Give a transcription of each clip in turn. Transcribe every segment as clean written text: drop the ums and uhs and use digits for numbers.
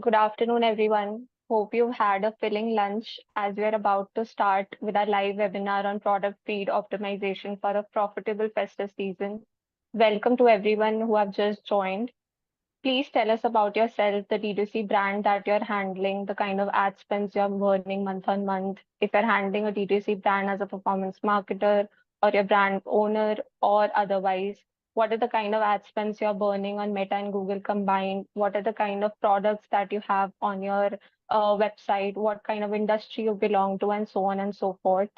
Good afternoon, everyone. Hope you've had a filling lunch as we are about to start with our live webinar on product feed optimization for a profitable festive season. Welcome to everyone who have just joined. Please tell us about yourself, the D2C brand that you're handling, the kind of ad spends you're burning month on month. If you're handling a D2C brand as a performance marketer or your brand owner or otherwise, what are the kind of ad spends you're burning on Meta and Google combined? What are the kind of products that you have on your website? What kind of industry you belong to, and so on and so forth.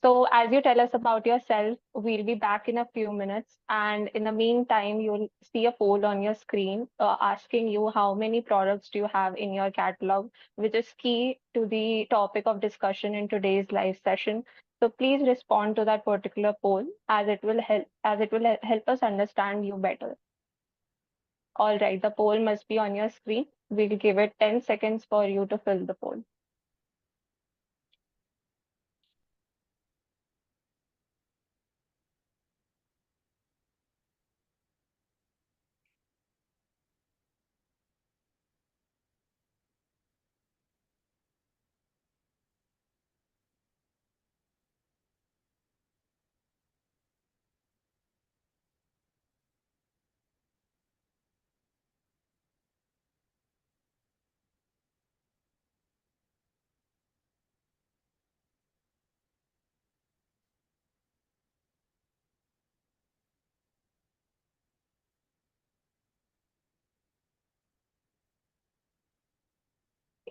So, as you tell us about yourself, we'll be back in a few minutes. And in the meantime, you'll see a poll on your screen asking you how many products do you have in your catalog, which is key to the topic of discussion in today's live session. So please respond to that particular poll as it will help us understand you better. All right, the poll must be on your screen. We'll give it 10 seconds for you to fill the poll.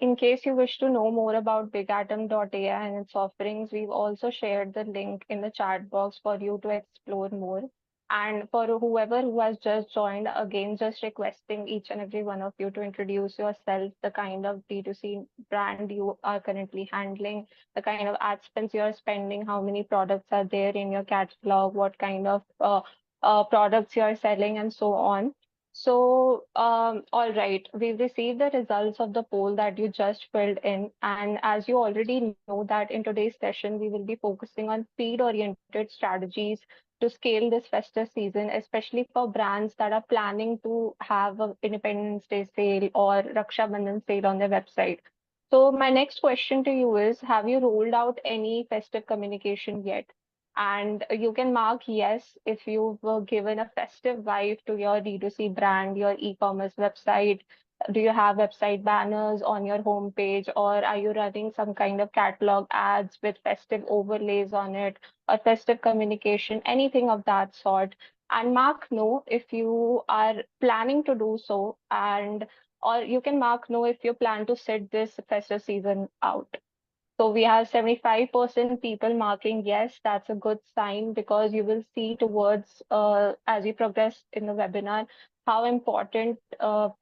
In case you wish to know more about BigAtom.ai and its offerings, we've also shared the link in the chat box for you to explore more. And for whoever who has just joined, again, just requesting each and every one of you to introduce yourself, the kind of D2C brand you are currently handling, the kind of ad spends you're spending, how many products are there in your catalog, what kind of products you're selling, and so on. So, all right, we've received the results of the poll that you just filled in. And as you already know that in today's session, we will be focusing on feed-oriented strategies to scale this festive season, especially for brands that are planning to have an Independence Day sale or Rakshabandhan sale on their website. So my next question to you is, have you rolled out any festive communication yet? And you can mark yes if you've given a festive vibe to your D2C brand, your e-commerce website. Do you have website banners on your homepage, or are you running some kind of catalog ads with festive overlays on it, or festive communication, anything of that sort? And mark no if you are planning to do so, and or you can mark no if you plan to sit this festive season out. So we have 75% people marking yes. That's a good sign because you will see towards as we progress in the webinar how important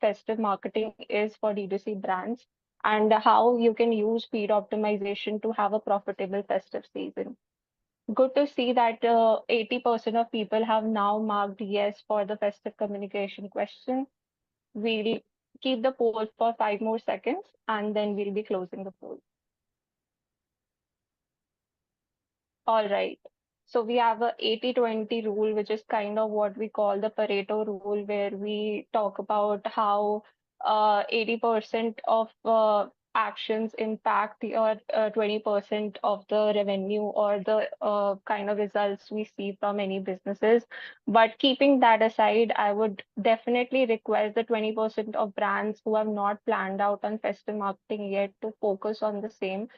festive marketing is for D2C brands and how you can use feed optimization to have a profitable festive season. Good to see that 80% of people have now marked yes for the festive communication question. We'll keep the poll for 5 more seconds and then we'll be closing the poll. All right. So we have a 80-20 rule, which is kind of what we call the Pareto rule, where we talk about how 80% of actions impact your 20% of the revenue or the kind of results we see from any businesses. But keeping that aside, I would definitely request the 20% of brands who have not planned out on festive marketing yet to focus on the same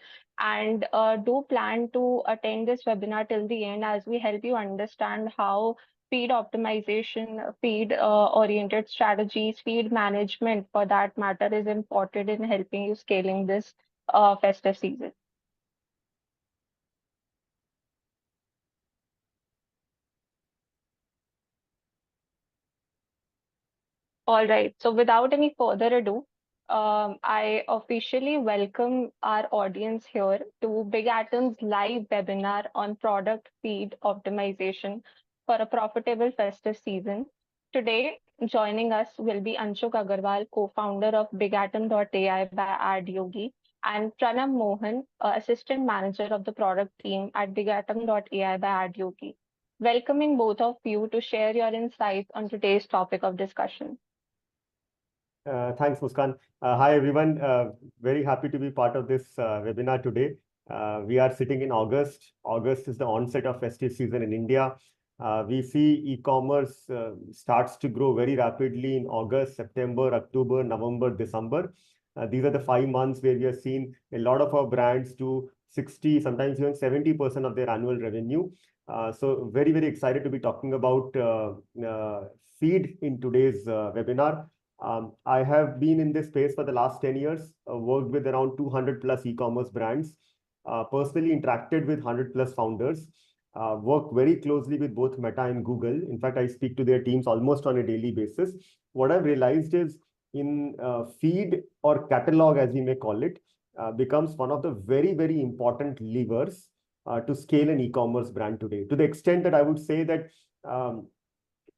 and do plan to attend this webinar till the end as we help you understand how feed optimization, feed oriented strategies, feed management for that matter is important in helping you scaling this festive season. All right. So without any further ado, I officially welcome our audience here to Big Atom's live webinar on product feed optimization for a profitable festive season. Today, joining us will be Anshuk Agarwal, co-founder of BigAtom.ai by AdYogi, and Pranav Mohan, assistant manager of the product team at BigAtom.ai by AdYogi. Welcoming both of you to share your insights on today's topic of discussion. Thanks, Muskan. Hi, everyone. Very happy to be part of this webinar today. We are sitting in August. August is the onset of festive season in India. We see e-commerce starts to grow very rapidly in August, September, October, November, December. These are the 5 months where we have seen a lot of our brands do 60, sometimes even 70% of their annual revenue. So very, very excited to be talking about feed in today's webinar. I have been in this space for the last 10 years, worked with around 200 plus e-commerce brands, personally interacted with 100 plus founders, worked very closely with both Meta and Google. In fact, I speak to their teams almost on a daily basis. What I've realized is in feed or catalog, as we may call it, becomes one of the very, very important levers to scale an e-commerce brand today, to the extent that I would say that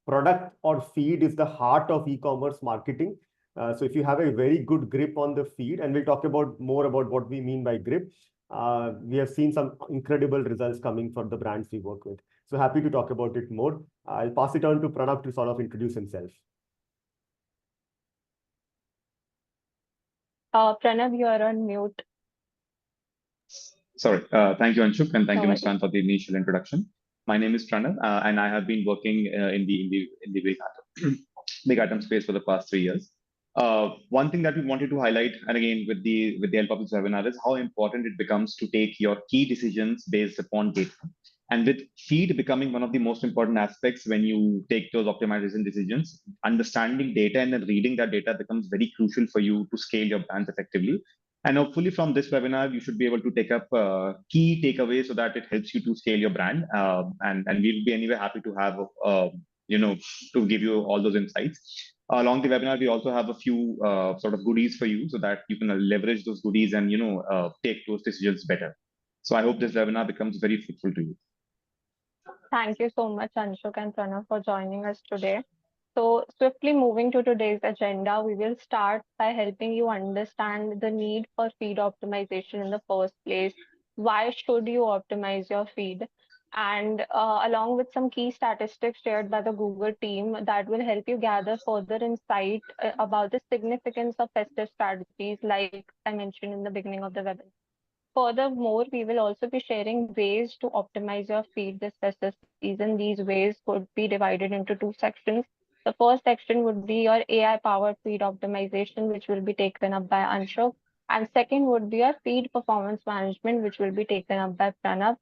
product or feed is the heart of e-commerce marketing. So if you have a very good grip on the feed, and we'll talk about more about what we mean by grip, we have seen some incredible results coming for the brands we work with. So happy to talk about it more. I'll pass it on to Pranav to sort of introduce himself. Pranav, you are on mute. Sorry. Thank you, Anshuk, and thank No you, worries. Muskan, for the initial introduction. My name is Pranav, and I have been working in the big atom space for the past 3 years. One thing that we wanted to highlight, and again with the help of this webinar, is how important it becomes to take your key decisions based upon data. And with feed becoming one of the most important aspects when you take those optimization decisions, understanding data and then reading that data becomes very crucial for you to scale your brands effectively. And hopefully from this webinar, you should be able to take up key takeaways so that it helps you to scale your brand. And we'll be anyway happy to have, to give you all those insights. Along the webinar, we also have a few sort of goodies for you so that you can leverage those goodies and, take those decisions better. So I hope this webinar becomes very fruitful to you. Thank you so much, Anshuk and Pranav, for joining us today. So, swiftly moving to today's agenda, we will start by helping you understand the need for feed optimization in the first place. Why should you optimize your feed? And along with some key statistics shared by the Google team that will help you gather further insight about the significance of festive strategies, like I mentioned in the beginning of the webinar. Furthermore, we will also be sharing ways to optimize your feed this festive season. These ways could be divided into two sections. The first section would be your AI-powered feed optimization, which will be taken up by Anshuk. And second would be your feed performance management, which will be taken up by Pranav,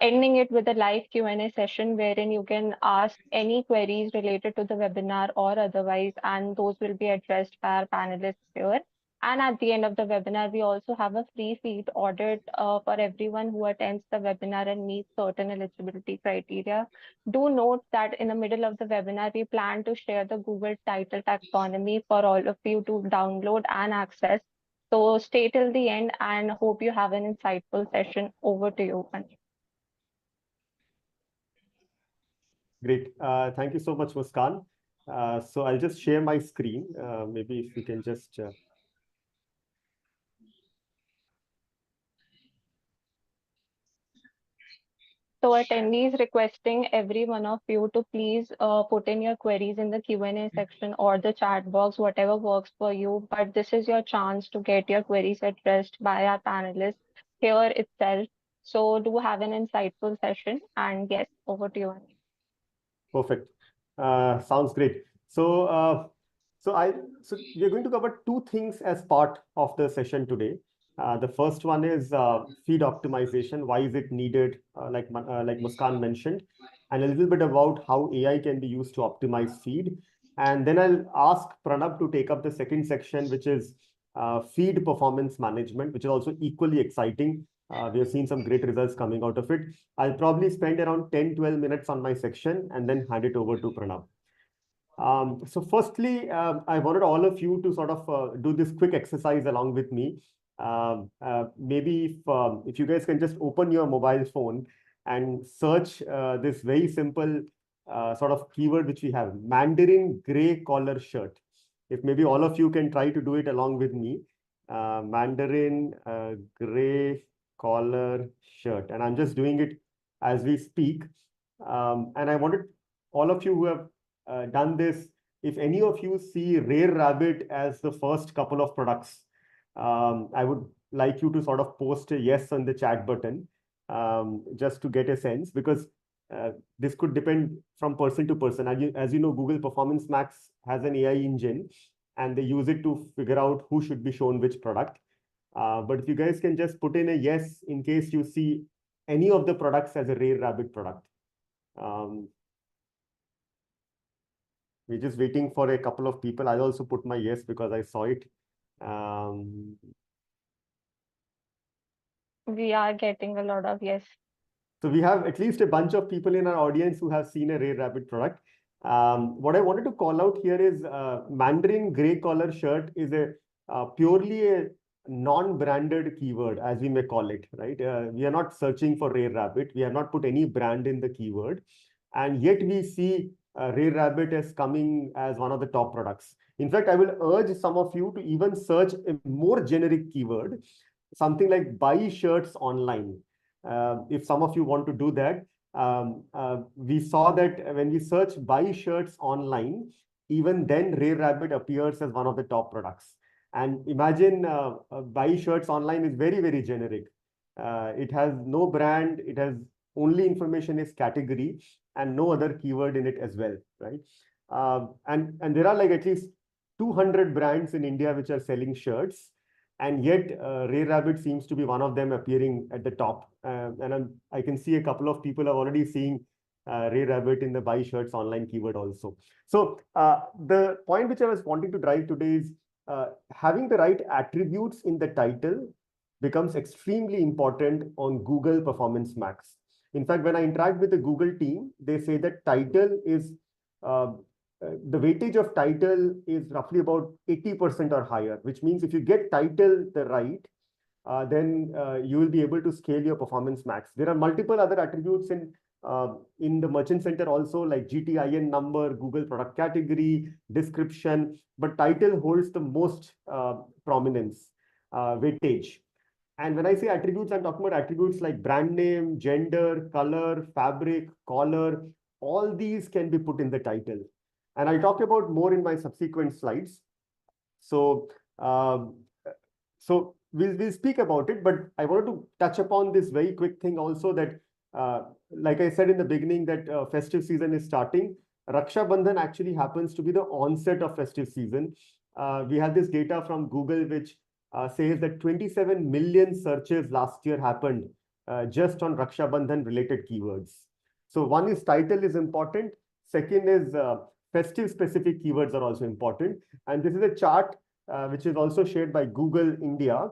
ending it with a live Q&A session wherein you can ask any queries related to the webinar or otherwise, and those will be addressed by our panelists here. And at the end of the webinar, we also have a free feed audit for everyone who attends the webinar and meets certain eligibility criteria. Do note that in the middle of the webinar, we plan to share the Google title taxonomy for all of you to download and access. So stay till the end and hope you have an insightful session. Over to you, Anshul. Great. Thank you so much, Muskan. So I'll just share my screen. Maybe if we can just... So attendees requesting every one of you to please put in your queries in the Q&A section or the chat box, whatever works for you. But this is your chance to get your queries addressed by our panelists here itself. So do have an insightful session. And yes, over to you, Anish. Perfect. Sounds great. So we are going to cover two things as part of the session today. The first one is feed optimization. Why is it needed? Like Muskan mentioned, and a little bit about how AI can be used to optimize feed. And then I'll ask Pranav to take up the second section, which is feed performance management, which is also equally exciting. We have seen some great results coming out of it. I'll probably spend around 10-12 minutes on my section and then hand it over to Pranav. So firstly, I wanted all of you to sort of do this quick exercise along with me. Maybe if you guys can just open your mobile phone and search this very simple sort of keyword which we have, Mandarin gray collar shirt. If maybe all of you can try to do it along with me, Mandarin gray collar shirt. And I'm just doing it as we speak. And I wanted all of you who have done this if any of you see Rare Rabbit as the first couple of products, I would like you to sort of post a yes on the chat button, just to get a sense, because this could depend from person to person. As you know, Google Performance Max has an AI engine, and they use it to figure out who should be shown which product. But if you guys can just put in a yes in case you see any of the products as a Rare Rabbit product. We're just waiting for a couple of people. I also put my yes because I saw it. We are getting a lot of yes. So we have at least a bunch of people in our audience who have seen a Rare Rabbit product. What I wanted to call out here is Mandarin gray collar shirt is a purely a non-branded keyword, as we may call it, right? We are not searching for Rare Rabbit. We have not put any brand in the keyword. And yet we see Rare Rabbit as coming as one of the top products. In fact, I will urge some of you to even search a more generic keyword, something like buy shirts online. If some of you want to do that, we saw that when we search buy shirts online, even then Rare Rabbit appears as one of the top products. And imagine buy shirts online is very, very generic. It has no brand, it has only information is category and no other keyword in it as well, right? And there are like at least 200 brands in India which are selling shirts. And yet, Rare Rabbit seems to be one of them appearing at the top. And I can see a couple of people are already seeing Rare Rabbit in the buy shirts online keyword also. So the point which I was wanting to drive today is having the right attributes in the title becomes extremely important on Google Performance Max. In fact, when I interact with the Google team, they say that title is the weightage of title is roughly about 80% or higher, which means if you get title the right, then you will be able to scale your Performance Max. There are multiple other attributes in the Merchant Center also, like GTIN number, Google product category, description, but title holds the most prominence, weightage. And when I say attributes, I'm talking about attributes like brand name, gender, color, fabric, color, all these can be put in the title. And I'll talk about more in my subsequent slides. So, we'll speak about it, but I wanted to touch upon this very quick thing also that, like I said in the beginning, that festive season is starting. Rakshabandhan actually happens to be the onset of festive season. We have this data from Google, which says that 27 million searches last year happened just on Rakshabandhan related keywords. So one is title is important. Second is festive specific keywords are also important. And this is a chart which is also shared by Google India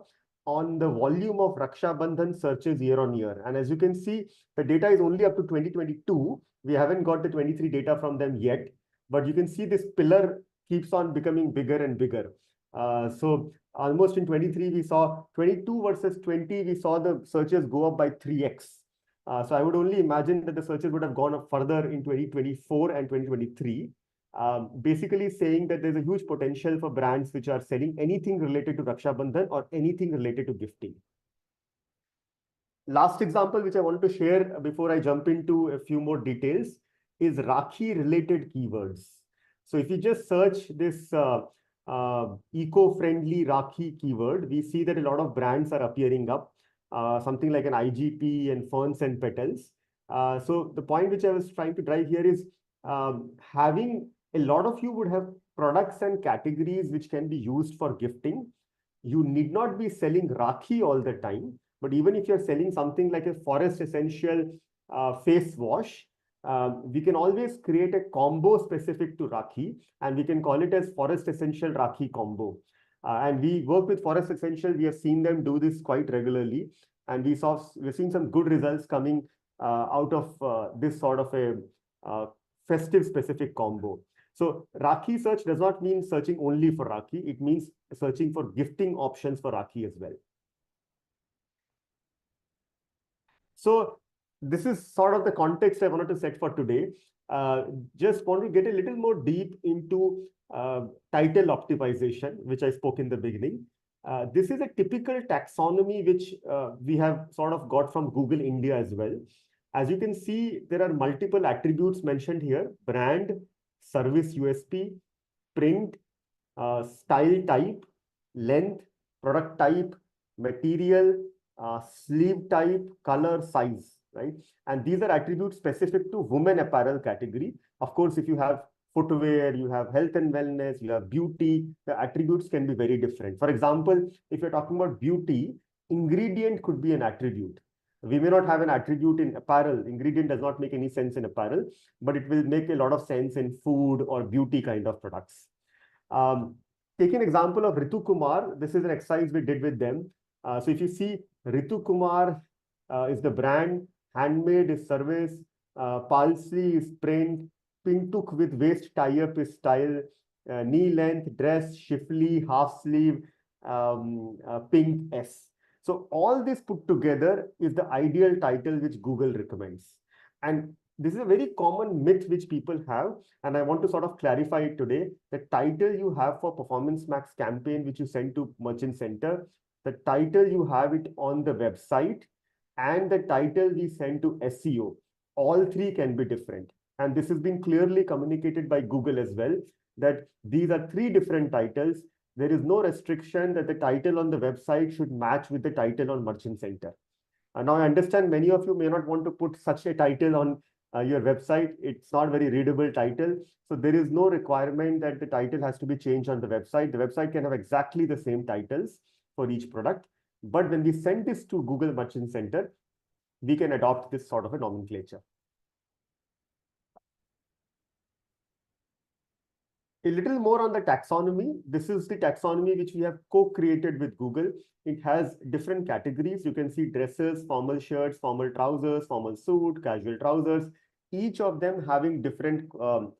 on the volume of Rakshabandhan searches year on year. And as you can see, the data is only up to 2022. We haven't got the 23 data from them yet, but you can see this pillar keeps on becoming bigger and bigger. So almost in 23, we saw 22 versus 20, we saw the searches go up by 3x. So I would only imagine that the searches would have gone up further in 2024 and 2023. Basically saying that there's a huge potential for brands which are selling anything related to Rakshabandhan or anything related to gifting. Last example, which I wanted to share before I jump into a few more details, is Rakhi related keywords. So if you just search this eco-friendly Rakhi keyword, we see that a lot of brands are appearing up, something like an IGP and Ferns and Petals. So the point which I was trying to drive here is having a lot of you would have products and categories which can be used for gifting. You need not be selling Rakhi all the time, but even if you're selling something like a Forest Essential face wash, we can always create a combo specific to Rakhi, and we can call it as Forest Essential Rakhi combo. And we work with Forest Essential. We have seen them do this quite regularly, and we've seen some good results coming out of this sort of a festive specific combo. So Rakhi search does not mean searching only for Rakhi. It means searching for gifting options for Rakhi as well. So this is sort of the context I wanted to set for today. Just want to get a little more deep into title optimization, which I spoke in the beginning. This is a typical taxonomy which we have sort of got from Google India as well. As you can see, there are multiple attributes mentioned here: brand, service USP, print, style type, length, product type, material, sleeve type, color, size, right? And these are attributes specific to women apparel category. Of course, if you have footwear, you have health and wellness, you have beauty, the attributes can be very different. For example, if you're talking about beauty, ingredient could be an attribute. We may not have an attribute in apparel. Ingredient does not make any sense in apparel, but it will make a lot of sense in food or beauty kind of products. Um, Take an example of Ritu Kumar. This is an exercise we did with them. So if you see, Ritu Kumar is the brand, handmade is service, Palsy is print, Pintuk with waist tie-up is style, knee length, dress, shifly, half sleeve, pink S. So all this put together is the ideal title which Google recommends. And this is a very common myth which people have, and I want to sort of clarify it today. The title you have for Performance Max campaign, which you send to Merchant Center, the title you have it on the website, and the title we send to SEO, all three can be different. And this has been clearly communicated by Google as well, that these are three different titles. There is no restriction that the title on the website should match with the title on Merchant Center. Now, I understand many of you may not want to put such a title on your website. It's not very readable title. So there is no requirement that the title has to be changed on the website. The website can have exactly the same titles for each product. But when we send this to Google Merchant Center, we can adopt this sort of a nomenclature. A little more on the taxonomy. This is the taxonomy which we have co-created with Google. It has different categories. You can see dresses, formal shirts, formal trousers, formal suit, casual trousers, each of them having different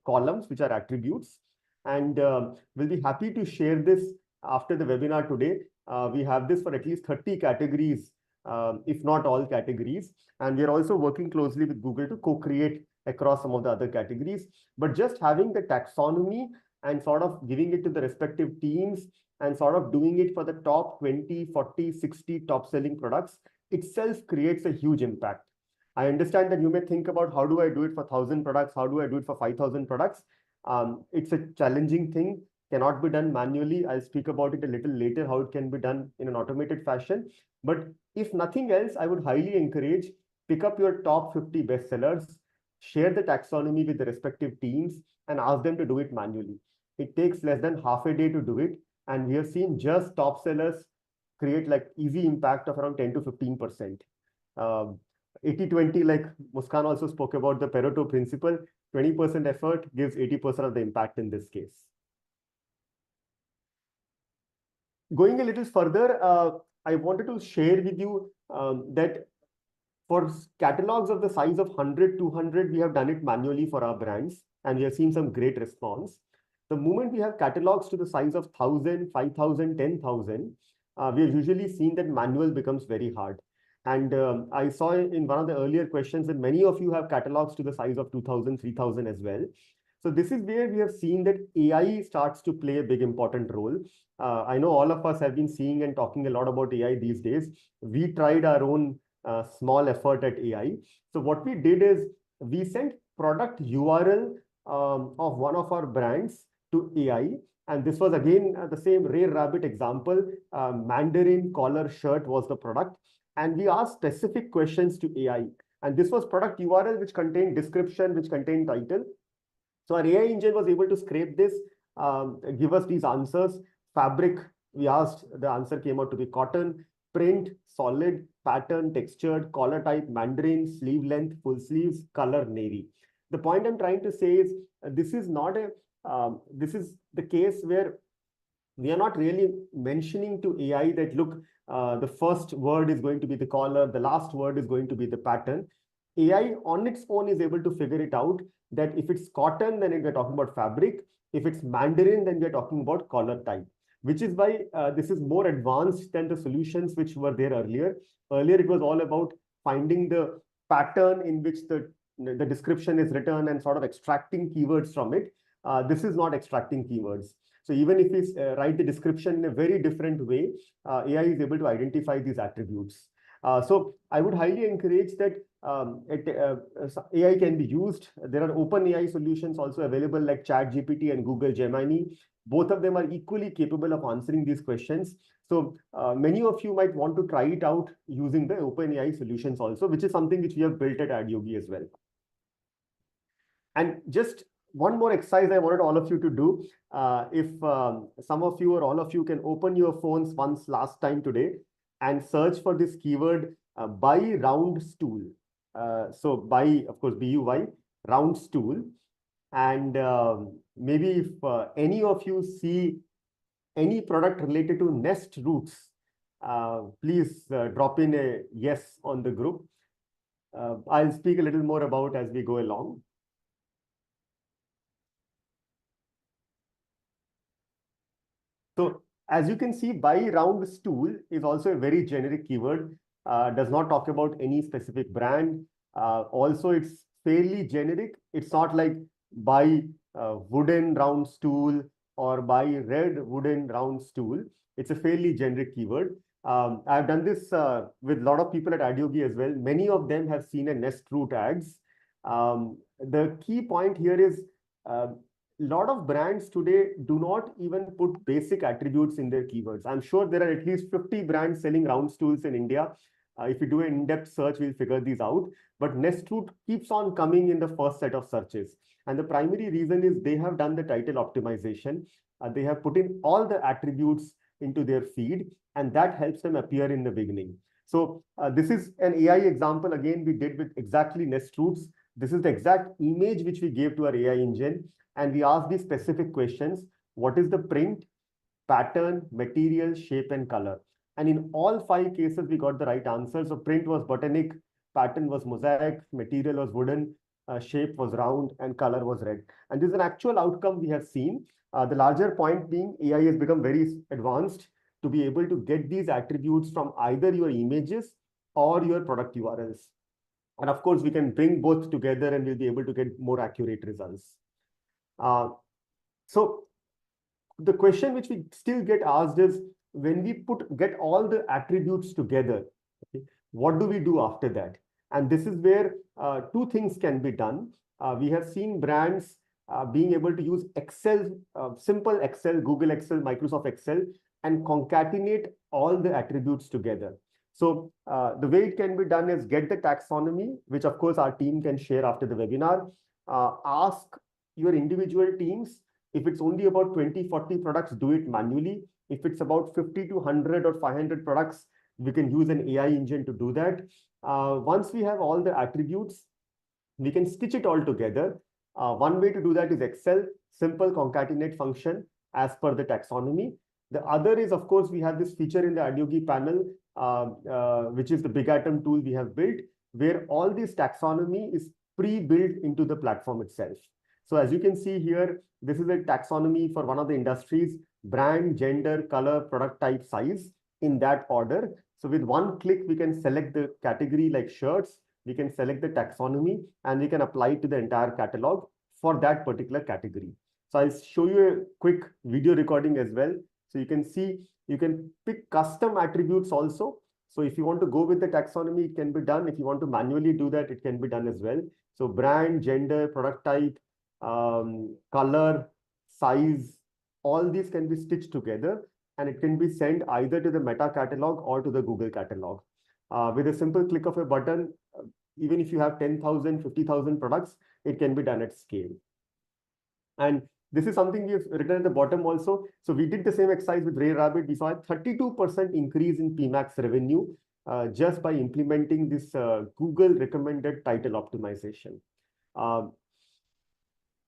columns, which are attributes. And we'll be happy to share this after the webinar today. We have this for at least 30 categories, if not all categories. And we are also working closely with Google to co-create across some of the other categories. But just having the taxonomy and sort of giving it to the respective teams and sort of doing it for the top 20, 40, 60 top selling products itself creates a huge impact. I understand that you may think about how do I do it for 1,000 products? How do I do it for 5,000 products? It's a challenging thing, cannot be done manually. I'll speak about it a little later, how it can be done in an automated fashion. But if nothing else, I would highly encourage, pick up your top 50 bestsellers, share the taxonomy with the respective teams and ask them to do it manually. It takes less than half a day to do it. And we have seen just top sellers create like easy impact of around 10 to 15%. 80-20, like Muskan also spoke about the Pareto principle, 20% effort gives 80% of the impact in this case. Going a little further, I wanted to share with you that for catalogs of the size of 100, 200, we have done it manually for our brands, and we have seen some great response. The moment we have catalogs to the size of 1,000, 5,000, 10,000, we have usually seen that manual becomes very hard. And I saw in one of the earlier questions that many of you have catalogs to the size of 2,000, 3,000 as well. So this is where we have seen that AI starts to play a big important role. I know all of us have been seeing and talking a lot about AI these days. We tried our own small effort at AI. So what we did is we sent product URL of one of our brands to AI. And this was again the same rare rabbit example. Mandarin collar shirt was the product. And we asked specific questions to AI. And this was product URL, which contained description, which contained title. So our AI engine was able to scrape this, give us these answers. Fabric, we asked, the answer came out to be cotton. Print, solid, pattern, textured, collar type, Mandarin, sleeve length, full sleeves, color, navy. The point I'm trying to say is this is not a, this is the case where we are not really mentioning to AI that, look, the first word is going to be the collar, the last word is going to be the pattern. AI on its own is able to figure it out that if it's cotton, then we're talking about fabric. If it's Mandarin, then we're talking about collar type, which is why this is more advanced than the solutions which were there earlier. Earlier, it was all about finding the pattern in which the description is written and sort of extracting keywords from it. This is not extracting keywords. So even if we write the description in a very different way, AI is able to identify these attributes. So I would highly encourage that AI can be used. There are open AI solutions also available like ChatGPT and Google Gemini. Both of them are equally capable of answering these questions. So many of you might want to try it out using the open AI solutions also, which is something which we have built at AdYogi as well. And just one more exercise I wanted all of you to do. If some of you or all of you can open your phones once last time today and search for this keyword, buy round stool. So buy, of course, BUY, round stool. And maybe if any of you see any product related to nest roots, please drop in a yes on the group. I'll speak a little more about as we go along. So as you can see, buy round stool is also a very generic keyword, does not talk about any specific brand. Also, it's fairly generic. It's not like buy wooden round stool or buy red wooden round stool. It's a fairly generic keyword. I've done this with a lot of people at AdYogi as well. Many of them have seen a nest root ads. The key point here is lot of brands today do not even put basic attributes in their keywords. I'm sure there are at least 50 brands selling round stools in India. If you do an in-depth search, we'll figure these out. But Nestroot keeps on coming in the first set of searches. And the primary reason is they have done the title optimization. They have put in all the attributes into their feed, and that helps them appear in the beginning. So this is an AI example, again, we did with exactly Nestroots. This is the exact image which we gave to our AI engine. And we asked these specific questions. What is the print, pattern, material, shape, and color? And in all 5 cases, we got the right answer. So print was botanic, pattern was mosaic, material was wooden, shape was round, and color was red. And this is an actual outcome we have seen. The larger point being AI has become very advanced to be able to get these attributes from either your images or your product URLs. And of course, we can bring both together and we'll be able to get more accurate results. So the question which we still get asked is, when we get all the attributes together, okay, what do we do after that? And this is where 2 things can be done. We have seen brands being able to use Excel, simple Excel, Google Excel, Microsoft Excel, and concatenate all the attributes together. So the way it can be done is get the taxonomy, which of course our team can share after the webinar. Ask your individual teams. If it's only about 20, 40 products, do it manually. If it's about 50 to 100 or 500 products, we can use an AI engine to do that. Once we have all the attributes, we can stitch it all together. One way to do that is Excel, simple concatenate function as per the taxonomy. The other is, of course, we have this feature in the AdYogi panel, which is the BigAtom tool we have built, where all this taxonomy is pre-built into the platform itself. So as you can see here, this is a taxonomy for one of the industries: brand, gender, color, product type, size, in that order. So with one click, we can select the category like shirts, we can select the taxonomy, and we can apply it to the entire catalog for that particular category. So I'll show you a quick video recording as well. So you can see, you can pick custom attributes also. So if you want to go with the taxonomy, it can be done. If you want to manually do that, it can be done as well. So brand, gender, product type, color, size, all these can be stitched together, and it can be sent either to the Meta catalog or to the Google catalog. With a simple click of a button, even if you have 10,000, 50,000 products, it can be done at scale. And this is something we have written at the bottom also. So we did the same exercise with Ray Rabbit. We saw a 32% increase in PMAX revenue just by implementing this Google recommended title optimization.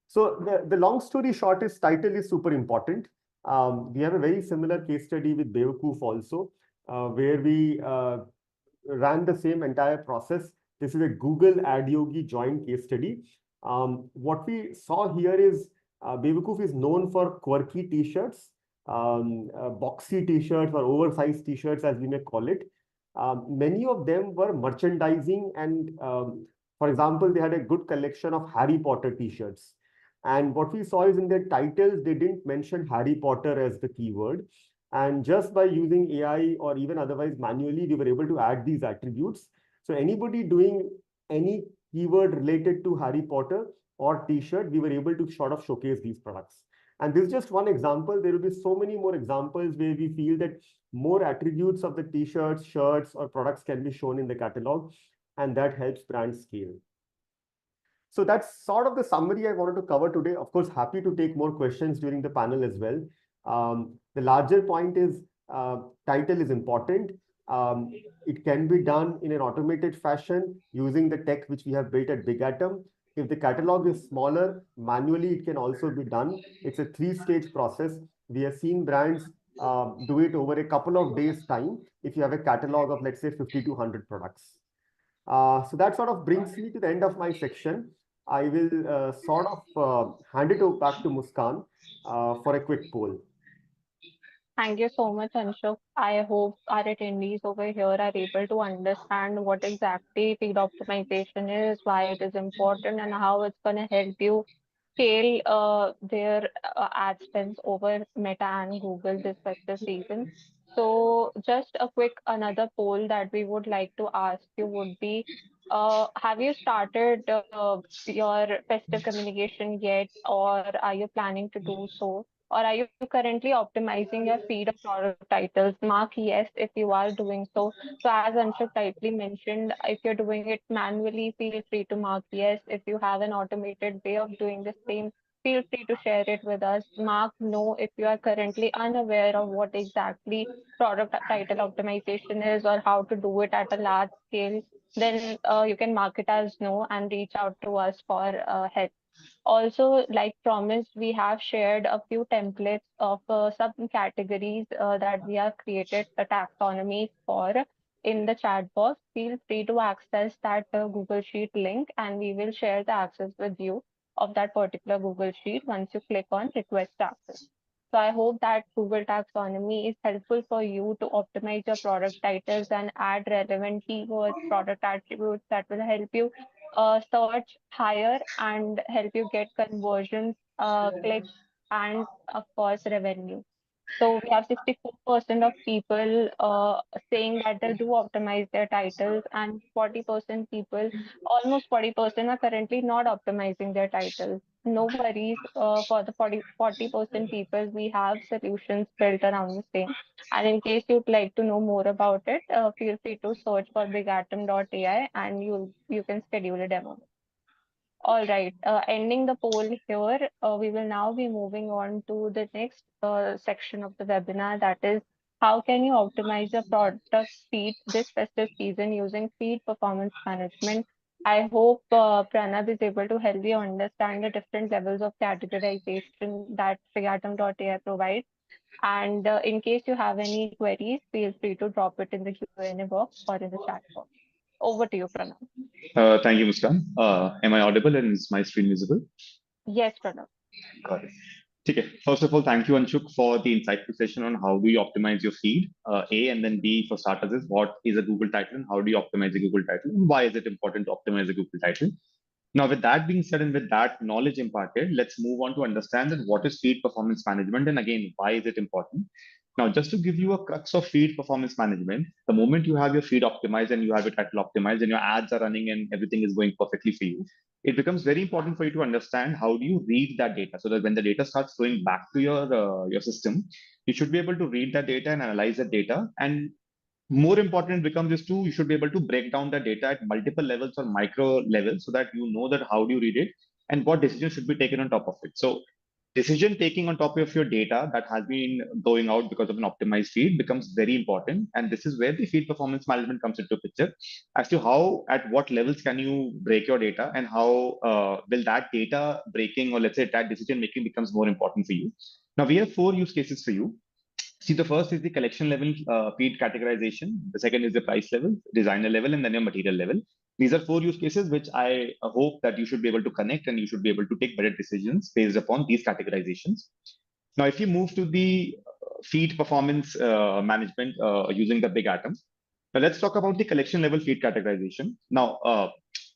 So the long story short is title is super important. We have a very similar case study with Bewakoof also, where we ran the same entire process. This is a Google AdYogi joint case study. What we saw here is Bewakoof is known for quirky t-shirts, boxy t-shirts or oversized t-shirts, as we may call it. Many of them were merchandising, and for example, they had a good collection of Harry Potter t-shirts. And what we saw is in their titles, they didn't mention Harry Potter as the keyword. And just by using AI or even otherwise manually, we were able to add these attributes. So anybody doing any keyword related to Harry Potter or t-shirt, we were able to sort of showcase these products. And this is just one example. There will be so many more examples where we feel that more attributes of the t-shirts, shirts, or products can be shown in the catalog, and that helps brands scale. So that's sort of the summary I wanted to cover today. Of course, happy to take more questions during the panel as well. The larger point is title is important. It can be done in an automated fashion using the tech which we have built at BigAtom. If the catalog is smaller, manually it can also be done. It's a three-stage process. We have seen brands do it over a couple of days' time if you have a catalog of, let's say, 50 to 100 products. So that sort of brings me to the end of my section. I will sort of hand it back to Muskan for a quick poll. Thank you so much, Anshuk. I hope our attendees over here are able to understand what exactly feed optimization is, why it is important, and how it's going to help you scale their ad spends over Meta and Google this festive season. So, just a quick another poll that we would like to ask you would be, have you started your festive communication yet, or are you planning to do so? Or are you currently optimizing your feed of product titles? Mark yes if you are doing so. So as Anshuk rightly mentioned, if you're doing it manually, feel free to mark yes. If you have an automated way of doing the same, feel free to share it with us. Mark no if you are currently unaware of what exactly product title optimization is or how to do it at a large scale. Then you can mark it as no and reach out to us for help. Also, like promised, we have shared a few templates of subcategories that we have created a taxonomy for in the chat box. Feel free to access that Google Sheet link, and we will share the access with you of that particular Google Sheet once you click on request access. So I hope that Google Taxonomy is helpful for you to optimize your product titles and add relevant keywords, product attributes that will help you search higher and help you get conversions, clicks, and of course, revenue. So we have 64% of people saying that they do optimize their titles, and 40% people, almost 40% are currently not optimizing their titles. No worries for the 40% people, we have solutions built around the same. And in case you'd like to know more about it, feel free to search for BigAtom.ai and you can schedule a demo. All right, ending the poll here, we will now be moving on to the next section of the webinar, that is, how can you optimize your product feed this festive season using feed performance management? I hope Pranav is able to help you understand the different levels of categorization that Frigatum.ai provides. And in case you have any queries, feel free to drop it in the Q&A box or in the chat box. Over to you, Pranav. Thank you, Muskan. Am I audible and is my screen visible? Yes, Pranav. Got it. Okay. First of all, thank you, Anshuk, for the insightful session on how do you optimize your feed. A, and then B, for starters, is what is a Google title and how do you optimize a Google title? And why is it important to optimize a Google title? Now, with that being said and with that knowledge imparted, let's move on to understand that what is feed performance management and again, why is it important? Now, just to give you a crux of feed performance management, the moment you have your feed optimized and you have your title optimized and your ads are running and everything is going perfectly for you, it becomes very important for you to understand how do you read that data so that when the data starts flowing back to your system, you should be able to read that data and analyze that data. And more important becomes is to you should be able to break down the data at multiple levels or micro levels so that you know that how do you read it and what decisions should be taken on top of it. So decision taking on top of your data that has been going out because of an optimized feed becomes very important, and this is where the feed performance management comes into picture as to how at what levels can you break your data and how will that data breaking or let's say that decision making becomes more important for you. Now we have four use cases for you. See, the first is the collection level feed categorization. The second is the price level, designer level, and then your material level. These are four use cases which I hope that you should be able to connect and you should be able to take better decisions based upon these categorizations. Now, if you move to the feed performance management using the BigAtom, now let's talk about the collection level feed categorization. Now,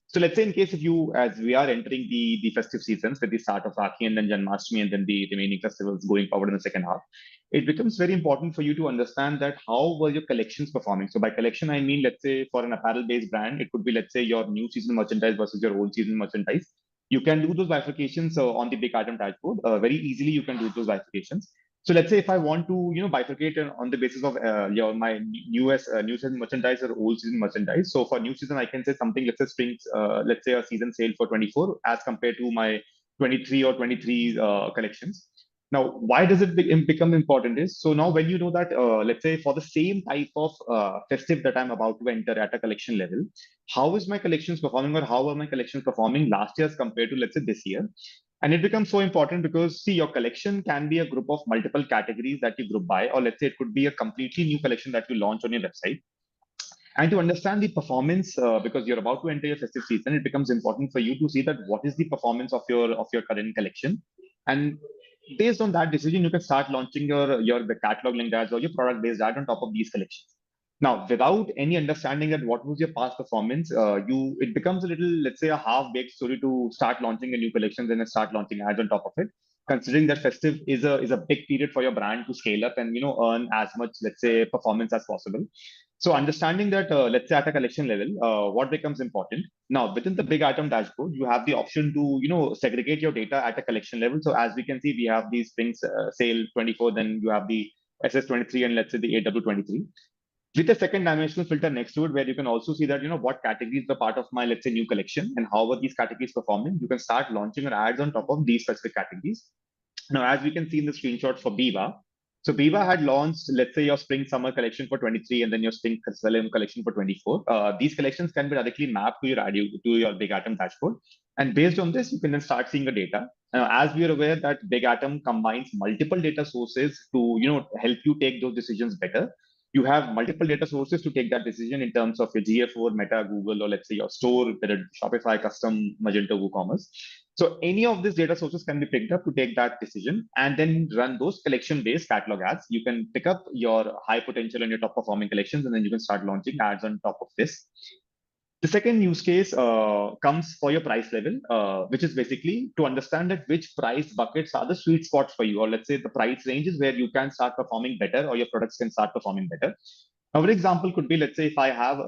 so let's say in case if you, as we are entering the festive seasons with the start of Rakhi and then Janmashtami and then the remaining festivals going forward in the second half, it becomes very important for you to understand that how were your collections performing. So by collection, I mean, let's say for an apparel-based brand, it could be, let's say, your new season merchandise versus your old season merchandise. You can do those bifurcations on the BigAtom dashboard. Very easily, you can do those bifurcations. So let's say if I want to, bifurcate on the basis of my new season merchandise or old season merchandise. So for new season, I can say something, let's say spring, let's say a season sale for 24 as compared to my 23 or 23 collections. Now, why does it become important is, so now when you know that, let's say for the same type of festive that I'm about to enter at a collection level, how is my collections performing or how are my collections performing last year as compared to, let's say, this year? And it becomes so important because, see, your collection can be a group of multiple categories that you group by, or let's say it could be a completely new collection that you launch on your website. And to understand the performance, because you're about to enter your festive season, it becomes important for you to see that what is the performance of your current collection. And based on that decision, you can start launching your catalog linked ads or your product based ad on top of these collections. Now, without any understanding that what was your past performance, it becomes a little, let's say, a half-baked story to start launching a new collection and then start launching ads on top of it. Considering that festive is a big period for your brand to scale up and earn as much, let's say, performance as possible. So understanding that, let's say at a collection level, what becomes important now within the BigAtom dashboard, you have the option to segregate your data at a collection level. So as we can see, we have the spring sale 24, then you have the SS23 and let's say the AW23 with a second dimensional filter next to it, where you can also see that what categories are part of my, let's say, new collection and how are these categories performing. You can start launching your ads on top of these specific categories. Now, as we can see in the screenshot for Biva, so Biva had launched, let's say, your spring summer collection for 23 and then your spring collection for 24. These collections can be directly mapped to your BigAtom dashboard. And based on this, you can then start seeing the data. As we are aware that BigAtom combines multiple data sources to help you take those decisions better. You have multiple data sources to take that decision in terms of your GA4, Meta, Google, or let's say your store, whether Shopify, custom, Magento, WooCommerce. So any of these data sources can be picked up to take that decision and then run those collection-based catalog ads. You can pick up your high potential and your top performing collections, and then you can start launching ads on top of this. The second use case comes for your price level, which is basically to understand that which price buckets are the sweet spots for you, or let's say the price ranges where you can start performing better or your products can start performing better. Another example could be, let's say, if I have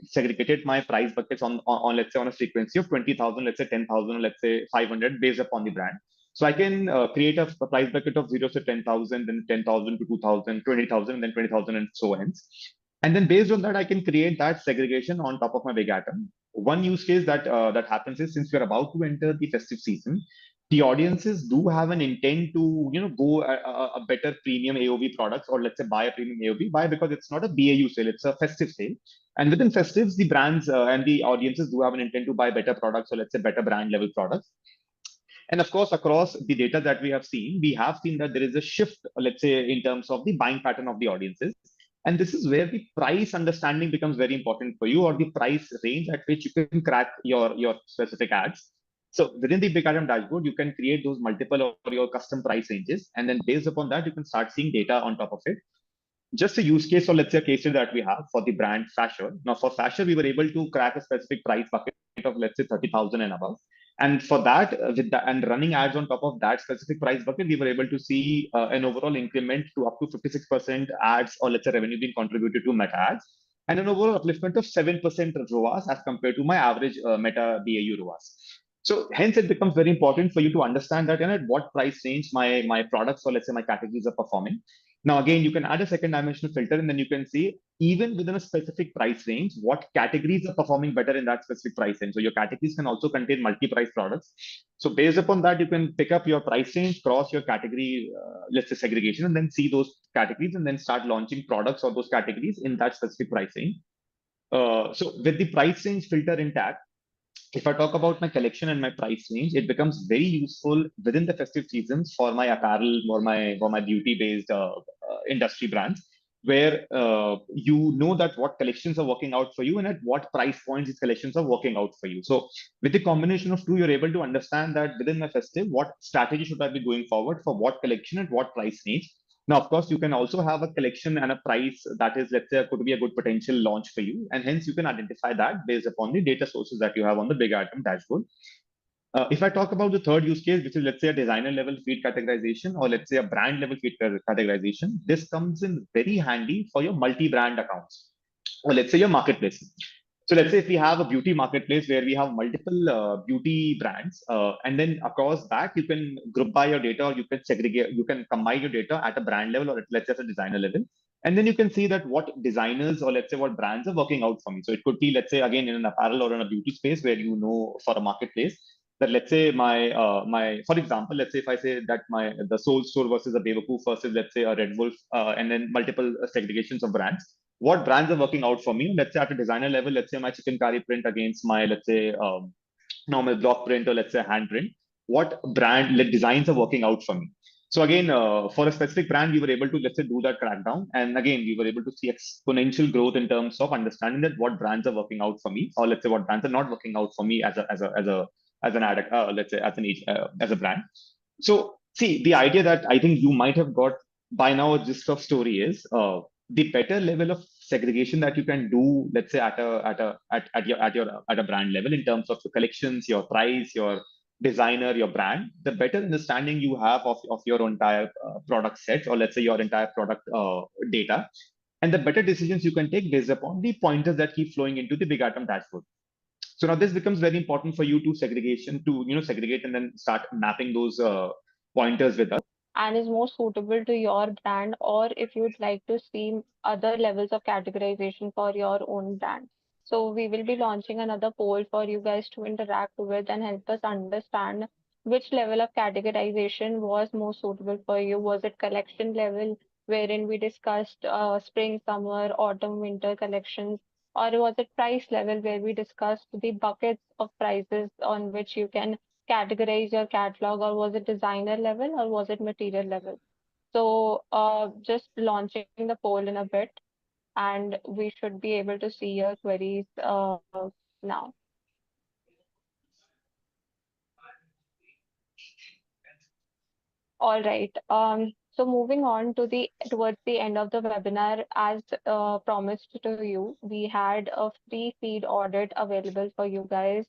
segregated my price buckets on let's say, on a frequency of 20,000, let's say 10,000, let's say 500 based upon the brand. So I can create a price bucket of 0 to 10,000, then 10,000 to 2,000, 20,000, and then 20,000 and so on. And then based on that, I can create that segregation on top of my BigAtom. One use case that happens is, since we're about to enter the festive season, the audiences do have an intent to go a better premium AOV products, or let's say buy a premium AOV. Why? Because it's not a BAU sale, it's a festive sale. And within festives, the brands and the audiences do have an intent to buy better products, or let's say better brand level products. And of course, across the data that we have seen that there is a shift, let's say, in terms of the buying pattern of the audiences. And this is where the price understanding becomes very important for you, or the price range at which you can crack your specific ads. So within the BigAtom dashboard, you can create those multiple or your custom price ranges. And then based upon that, you can start seeing data on top of it. Just a use case, or let's say a case study that we have for the brand Fashion. Now for Fashion, we were able to crack a specific price bucket of, let's say, 30,000 and above. And for that, and running ads on top of that specific price bucket, we were able to see an overall increment to up to 56% ads, or let's say revenue being contributed to Meta ads, and an overall upliftment of 7% ROAS as compared to my average Meta BAU ROAS. So hence it becomes very important for you to understand that at what price range my products, or let's say my categories, are performing. Now, again, you can add a second dimensional filter, and then you can see even within a specific price range, what categories are performing better in that specific price range. So your categories can also contain multi-price products. So based upon that, you can pick up your price range, cross your category, let's say segregation, and then see those categories and then start launching products or those categories in that specific price range. So with the price range filter intact, if I talk about my collection and my price range, it becomes very useful within the festive seasons for my apparel or my beauty-based industry brands, where you know that what collections are working out for you and at what price points these collections are working out for you. So with the combination of two, you're able to understand that within my festive, what strategy should I be going forward for what collection at what price range. Now, of course, you can also have a collection and a price that is, let's say, could be a good potential launch for you. And hence you can identify that based upon the data sources that you have on the BigAtom dashboard. If I talk about the third use case, which is let's say a designer level feed categorization or let's say a brand level feed categorization, this comes in very handy for your multi-brand accounts or let's say your marketplace. So let's say if we have a beauty marketplace where we have multiple beauty brands, and then across that you can group by your data, or you can segregate, you can combine your data at a brand level or let's say at a designer level, and then you can see that what designers or let's say what brands are working out for me. So it could be let's say again in an apparel or in a beauty space where you know for a marketplace that let's say my for example let's say if I say that my the Soul Store versus a Bewakoof versus let's say a Red Wolf and then multiple segregations of brands, what brands are working out for me. Let's say at a designer level, let's say my chicken curry print against my, let's say, normal block print or let's say hand print, what brand designs are working out for me. So again, for a specific brand, we were able to, let's say, do that crackdown. And again, we were able to see exponential growth in terms of understanding that what brands are working out for me, or let's say what brands are not working out for me as an ad, let's say as a brand. So see, the idea that I think you might have got by now a gist of story is the better level of segregation that you can do, let's say at a brand level in terms of your collections, your price, your designer, your brand, the better understanding you have of your entire product set or let's say your entire product data, and the better decisions you can take based upon the pointers that keep flowing into the Big Atom dashboard. So now this becomes very important for you to segregate and then start mapping those pointers with us. And is more suitable to your brand, or if you'd like to see other levels of categorization for your own brand. So we will be launching another poll for you guys to interact with and help us understand which level of categorization was more suitable for you. Was it collection level, wherein we discussed spring, summer, autumn, winter collections, or was it price level where we discussed the buckets of prices on which you can categorize your catalog, or was it designer level, or was it material level? So just launching the poll in a bit, and we should be able to see your queries now. All right. So moving on to the towards the end of the webinar, as promised to you, we had a free feed audit available for you guys.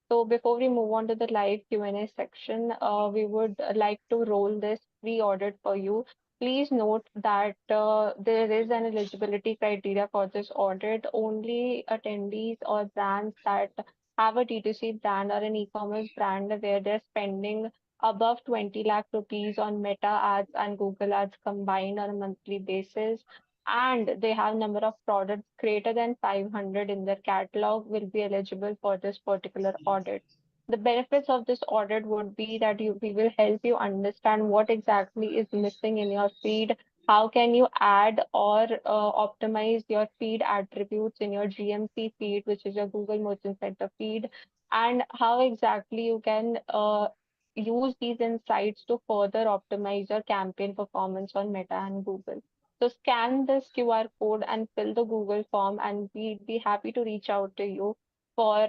So before we move on to the live Q&A section, we would like to roll this free audit for you. Please note that there is an eligibility criteria for this audit. Only attendees or brands that have a D2C brand or an e-commerce brand where they're spending above 20 lakh rupees on Meta ads and Google ads combined on a monthly basis, and they have number of products greater than 500 in their catalog will be eligible for this particular audit. The benefits of this audit would be that we will help you understand what exactly is missing in your feed. How can you add or optimize your feed attributes in your GMC feed, which is your Google Merchant Center feed, and how exactly you can use these insights to further optimize your campaign performance on Meta and Google. So scan this QR code and fill the Google form, and we'd be happy to reach out to you for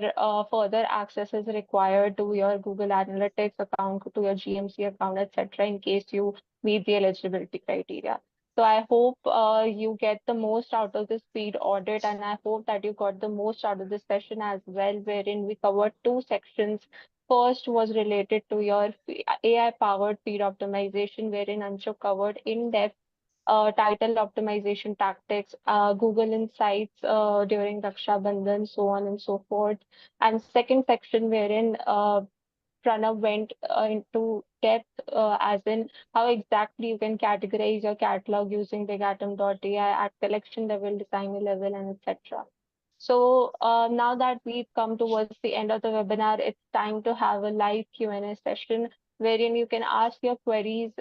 further access is required to your Google Analytics account, to your GMC account, etc., in case you meet the eligibility criteria. So I hope you get the most out of this feed audit, and I hope that you got the most out of this session as well, wherein we covered two sections. First was related to your AI-powered feed optimization, wherein Anshu covered in-depth title optimization tactics, Google Insights during Rakshabandhan, so on and so forth. And second section wherein Pranav went into depth, as in how exactly you can categorize your catalog using BigAtom.ai at collection level, designer level, and etc. So now that we've come towards the end of the webinar, it's time to have a live Q&A session wherein you can ask your queries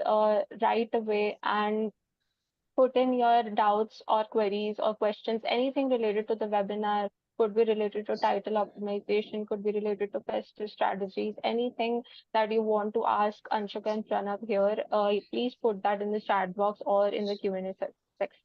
right away and put in your doubts or queries or questions, anything related to the webinar, could be related to title optimization, could be related to festive strategies, anything that you want to ask Anshuk and Pranav here, please put that in the chat box or in the Q&A section.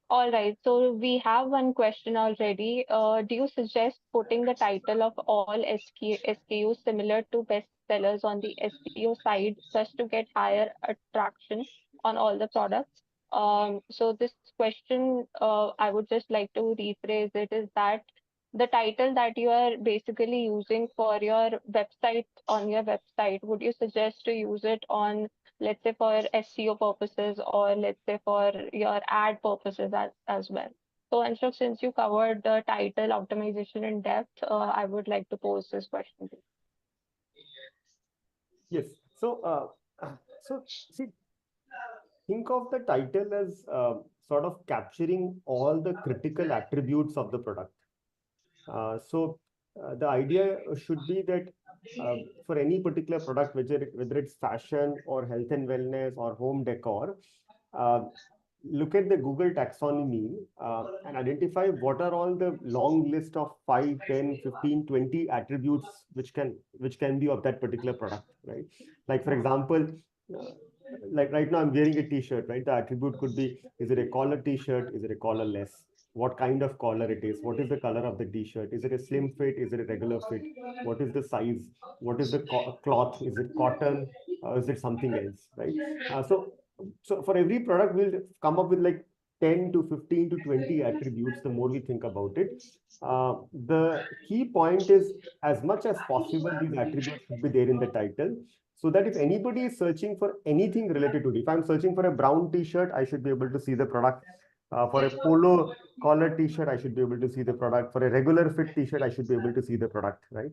All right, so we have one question already. Do you suggest putting the title of all SKUs similar to bestsellers on the SEO side just to get higher attraction on all the products? So this question, I would just like to rephrase it is that the title that you are basically using for your website on your website, would you suggest to use it on, let's say, for SEO purposes, or let's say for your ad purposes as well? So, Anshul, since you covered the title optimization in depth, I would like to pose this question to Yes. So see, think of the title as sort of capturing all the critical attributes of the product. The idea should be that for any particular product, whether it's fashion or health and wellness or home decor, uh, look at the Google taxonomy and identify what are all the long list of 5, 10, 15, 20 attributes which can be of that particular product, right? Like for example, uh, like right now I'm wearing a t-shirt, right? The attribute could be, is it a collar t-shirt? Is it a collarless? What kind of collar it is? What is the color of the t-shirt? Is it a slim fit? Is it a regular fit? What is the size? What is the cloth? Is it cotton? Is it something else, right? So for every product, we'll come up with like 10 to 15 to 20 attributes the more we think about it. The key point is, as much as possible, these attributes should be there in the title, so that if anybody is searching for anything related to it, if I'm searching for a brown t-shirt, I should be able to see the product. For a polo collar t-shirt, I should be able to see the product. For a regular fit t-shirt, I should be able to see the product, right?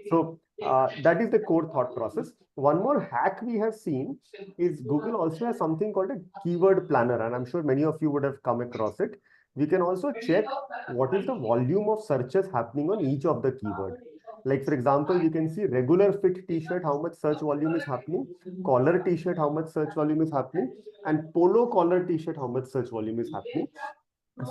So that is the core thought process. One more hack we have seen is Google also has something called a keyword planner, and I'm sure many of you would have come across it. We can also check what is the volume of searches happening on each of the keyword. Like for example, we can see regular fit t-shirt, how much search volume is happening, collar t-shirt, how much search volume is happening, and polo collar t-shirt, how much search volume is happening.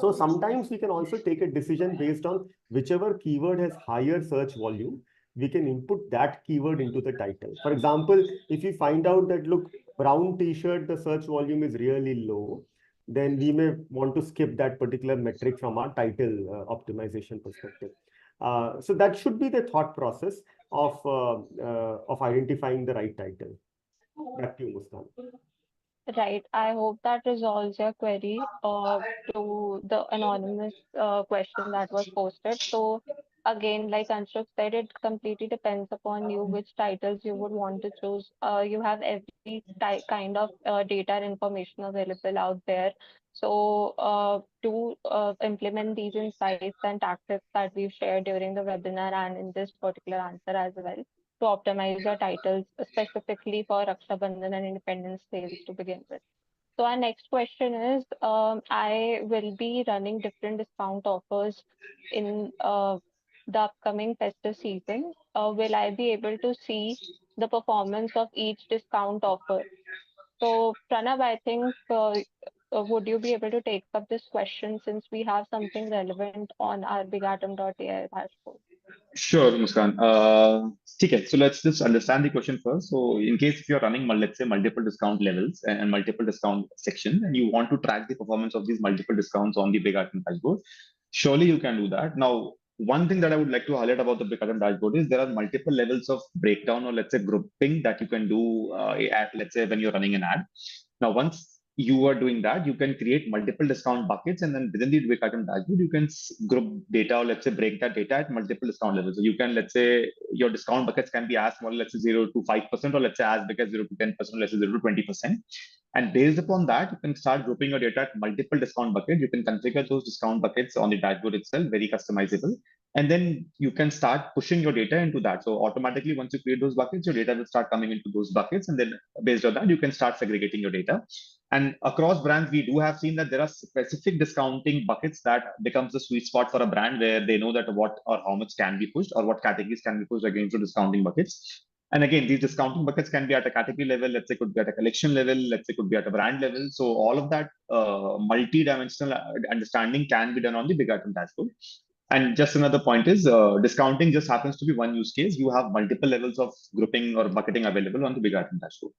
So sometimes we can also take a decision based on whichever keyword has higher search volume, we can input that keyword into the title. For example, if you find out that, look, brown t-shirt, the search volume is really low, then we may want to skip that particular metric from our title optimization perspective. So that should be the thought process of identifying the right title. Back to you, Muskan. Right. I hope that resolves your query to the anonymous question that was posted. So again, like Anshul said, it completely depends upon you which titles you would want to choose. You have every kind of data and information available out there. So to implement these insights and tactics that we've shared during the webinar and in this particular answer as well, to optimize your titles specifically for Rakshabandhan and Independence sales to begin with. So our next question is, I will be running different discount offers in the upcoming festive season. Will I be able to see the performance of each discount offer? So Pranav, I think would you be able to take up this question since we have something relevant on our BigAtom.ai dashboard? Sure, Muskan. Okay, so let's just understand the question first. So, in case if you're running, let's say, multiple discount levels and multiple discount sections, and you want to track the performance of these multiple discounts on the Big Atom dashboard, surely you can do that. Now, one thing that I would like to highlight about the Big Atom dashboard is there are multiple levels of breakdown, or let's say grouping, that you can do at, let's say, when you're running an ad. Now, once you are doing that, you can create multiple discount buckets, and then within the BigAtom dashboard, you can group data, or let's say break that data at multiple discount levels. So you can, let's say, your discount buckets can be as small, let's say 0 to 5%, or let's say as big as 0 to 10%, let's say 0 to 20%. And based upon that, you can start grouping your data at multiple discount buckets. You can configure those discount buckets on the dashboard itself, very customizable. And then you can start pushing your data into that. So automatically, once you create those buckets, your data will start coming into those buckets. And then based on that, you can start segregating your data. And across brands, we do have seen that there are specific discounting buckets that becomes the sweet spot for a brand, where they know that what or how much can be pushed, or what categories can be pushed against the discounting buckets. And again, these discounting buckets can be at a category level, let's say could be at a collection level, let's say could be at a brand level. So all of that multi-dimensional understanding can be done on the BigAtom dashboard. And just another point is discounting just happens to be one use case. You have multiple levels of grouping or bucketing available on the BigAtom dashboard.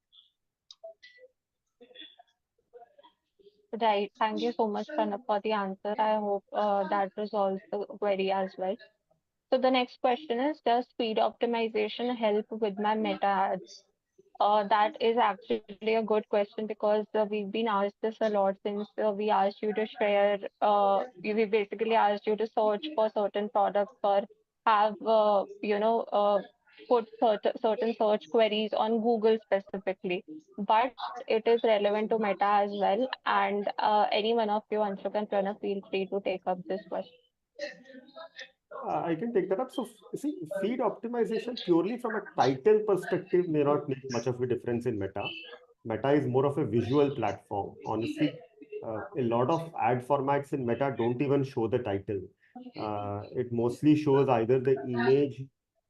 Right. Thank you so much, Pranav, for the answer. I hope that resolves the query as well. So the next question is, does speed optimization help with my meta ads? That is actually a good question because we've been asked this a lot since we asked you to share, we basically asked you to search for certain products or have, put certain search queries on Google specifically. But it is relevant to Meta as well. And any one of you, Anshuk and Pranav, feel free to take up this question. I can take that up. So, see, feed optimization purely from a title perspective may not make much of a difference in Meta. Meta is more of a visual platform. Honestly, a lot of ad formats in Meta don't even show the title. It mostly shows either the image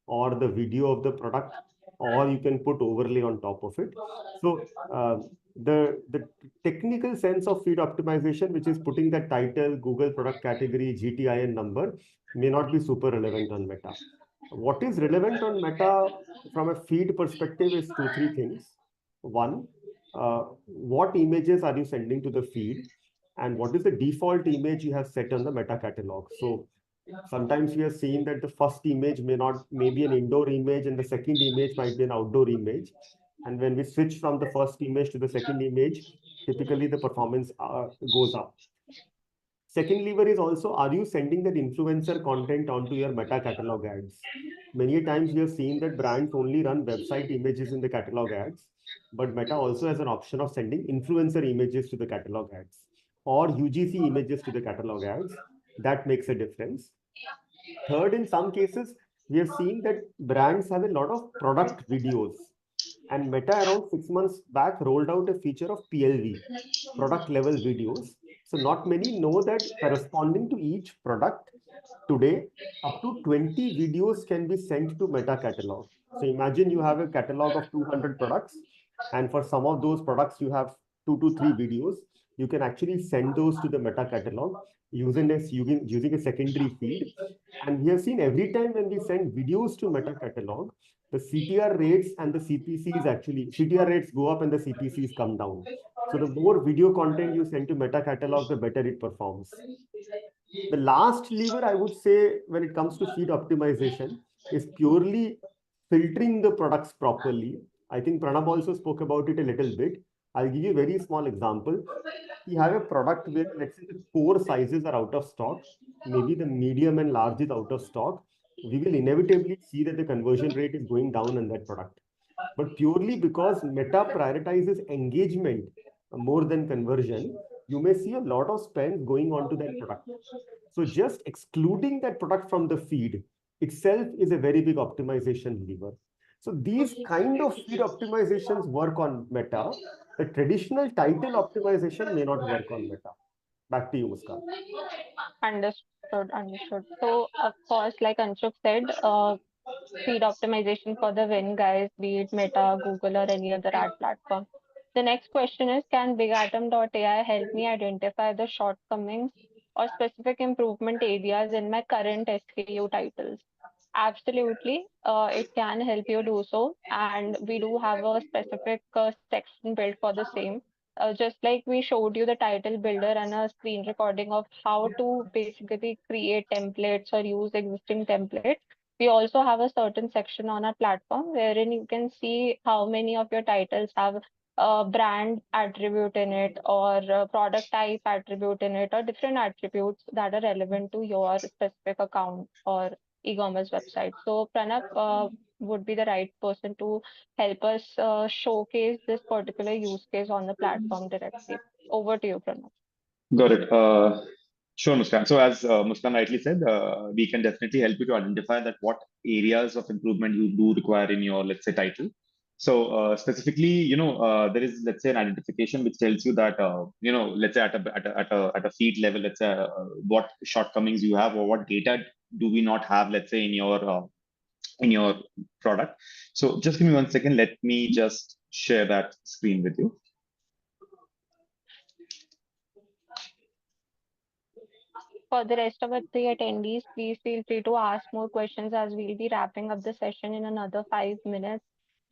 or the video of the product, or you can put overlay on top of it. So, the technical sense of feed optimization, which is putting the title, Google product category, GTIN number, may not be super relevant on Meta. What is relevant on Meta from a feed perspective is two, three things. One, what images are you sending to the feed? And what is the default image you have set on the Meta catalog? So sometimes we are seeing that the first image may be an indoor image and the second image might be an outdoor image. And when we switch from the first image to the second image, typically the performance goes up. Second lever is also, are you sending that influencer content onto your Meta catalog ads? Many times we have seen that brands only run website images in the catalog ads, but Meta also has an option of sending influencer images to the catalog ads or UGC images to the catalog ads. That makes a difference. Third, in some cases, we have seen that brands have a lot of product videos. And Meta around 6 months back rolled out a feature of PLV, product level videos. So not many know that corresponding to each product today, up to 20 videos can be sent to Meta catalog. So imagine you have a catalog of 200 products, and for some of those products, you have 2 to 3 videos. You can actually send those to the Meta catalog using a secondary feed. And we have seen every time when we send videos to Meta catalog, the CTR rates and the CPCs actually, CTR rates go up and the CPCs come down. So the more video content you send to Meta catalog, the better it performs. The last lever I would say when it comes to feed optimization is purely filtering the products properly. I think Pranab also spoke about it a little bit. I'll give you a very small example. You have a product where, let's say, the core sizes are out of stock, maybe the medium and large is out of stock. We will inevitably see that the conversion rate is going down on that product. But purely because Meta prioritizes engagement more than conversion, you may see a lot of spend going on to that product. So just excluding that product from the feed itself is a very big optimization lever. So these kind of feed optimizations work on Meta. The traditional title optimization may not work on Meta. Back to you, Muskan. Understood. So, of course, like Anshuk said, feed optimization for the win, guys, be it Meta, Google, or any other ad platform. The next question is, can BigAtom.ai help me identify the shortcomings or specific improvement areas in my current SKU titles? Absolutely, it can help you do so, and we do have a specific section built for the same. Just like we showed you the title builder and a screen recording of how to basically create templates or use existing templates, we also have a certain section on our platform wherein you can see how many of your titles have a brand attribute in it or a product type attribute in it or different attributes that are relevant to your specific account or e-commerce website. So Pranav would be the right person to help us showcase this particular use case on the platform directly. Over to you, Pranav. Got it. Sure, Muskan. So as Muskan rightly said, we can definitely help you to identify that what areas of improvement you do require in your, let's say, title. So specifically, there is, let's say, an identification which tells you that, let's say at a feed level, let's say what shortcomings you have or what data do we not have, let's say, in your product. So just give me 1 second. Let me just share that screen with you. For the rest of the attendees, please feel free to ask more questions as we'll be wrapping up the session in another 5 minutes.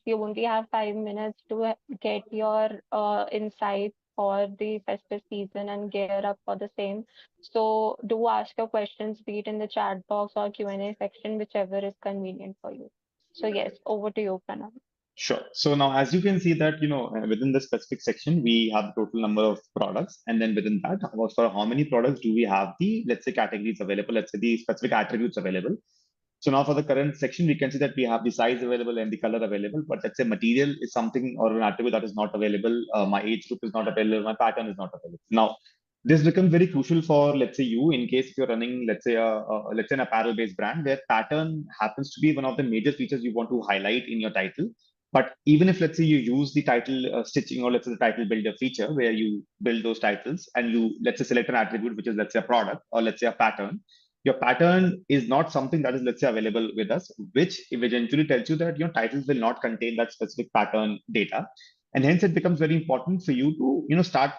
You only have 5 minutes to get your insights for the festive season and gear up for the same. So do ask your questions, be it in the chat box or Q&A section, whichever is convenient for you. So yes, over to you, Pranav. Sure. So now, as you can see that, within the specific section, we have the total number of products. And then within that, for how many products do we have the, let's say, categories available, let's say the specific attributes available. So now for the current section, we can see that we have the size available and the color available, but let's say material is something or an attribute that is not available. My age group is not available. My pattern is not available. Now, this becomes very crucial for, let's say, you, in case if you're running, let's say, let's say an apparel based brand where pattern happens to be one of the major features you want to highlight in your title. But even if, let's say, you use the title stitching or let's say the title builder feature where you build those titles and you, let's say, select an attribute, which is, let's say, a product or let's say a pattern, your pattern is not something that is, let's say, available with us, which eventually tells you that your titles will not contain that specific pattern data. And hence it becomes very important for you to, start